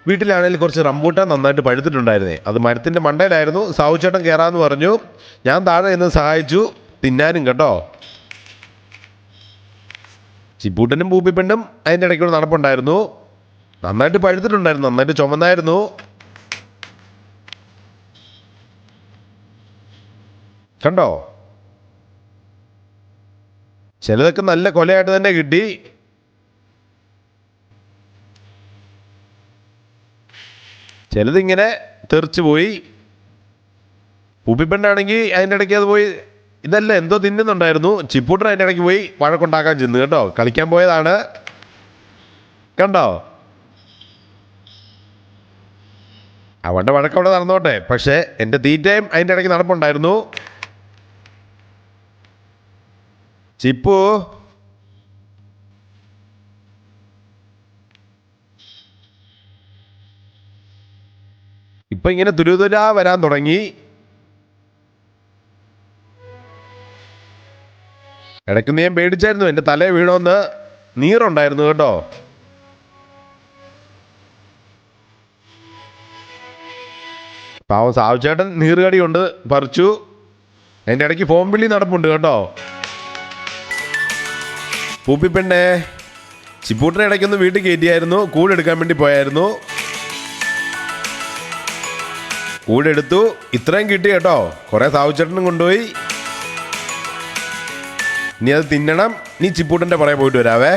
വീട്ടിലാണെങ്കിൽ കുറച്ച് റംബൂട്ടാൻ നന്നായിട്ട് പഴുത്തിട്ടുണ്ടായിരുന്നേ. അത് മരത്തിൻ്റെ മണ്ടയിലായിരുന്നു. സാവുച്ചേട്ടൻ കയറാമെന്ന് പറഞ്ഞു. ഞാൻ താഴെ നിന്ന് സഹായിച്ചു തിന്നാനും കേട്ടോ. ചിപ്പൂട്ടനും പൂപ്പിപ്പെണ്ണും അതിൻ്റെ ഇടയ്ക്കൂടെ നടപ്പുണ്ടായിരുന്നു. നന്നായിട്ട് പഴുത്തിട്ടുണ്ടായിരുന്നു, നന്നായിട്ട് ചുമന്നായിരുന്നു. കണ്ടോ, ചിലതൊക്കെ നല്ല കൊലയായിട്ട് തന്നെ കിട്ടി. ചിലതിങ്ങനെ തെറിച്ച് പോയി. പൂപ്പിപ്പെണ്ണാണെങ്കിൽ അതിൻ്റെ ഇടയ്ക്ക് അത് പോയി ഇതല്ല എന്തോ തിന്നുന്നുണ്ടായിരുന്നു. ചിപ്പൂട്ടൻ അതിൻ്റെ ഇടയ്ക്ക് പോയി വഴക്കുണ്ടാക്കാൻ ചെന്നു കേട്ടോ. കളിക്കാൻ പോയതാണ്. കണ്ടോ, അവൻ്റെ വഴക്കവിടെ നടന്നോട്ടെ, പക്ഷേ എൻ്റെ തീറ്റയും അതിൻ്റെ ഇടയ്ക്ക് നടപ്പുണ്ടായിരുന്നു. ചിപ്പു, ഇപ്പം ഇങ്ങനെ തുരുതുരാ വരാൻ തുടങ്ങി. ഇടയ്ക്ക് ഞാൻ പേടിച്ചായിരുന്നു എൻ്റെ തലയെ വീണോന്ന്. നീറുണ്ടായിരുന്നു കേട്ടോ. പാവം സാവുച്ചേട്ടൻ നീറുകടി കൊണ്ട് പറിച്ചു. അതിൻ്റെ ഇടയ്ക്ക് ഫോം വിളി നടപ്പുണ്ട് കേട്ടോ. പൂപ്പിപ്പെണ്ണേ, ചിപ്പൂട്ടിനെ ഇടയ്ക്കൊന്ന് വീട്ടിൽ കയറ്റിയായിരുന്നു. കൂടെടുക്കാൻ വേണ്ടി പോയായിരുന്നു. കൂടെടുത്തു. ഇത്രയും കിട്ടി കേട്ടോ. കുറേ സാവുച്ചേട്ടനും കൊണ്ടുപോയി. ഇനി അത് തിന്നണം. നീ ചിപ്പൂട്ടൻ്റെ പുറകെ പോയിട്ട് വരാവേ.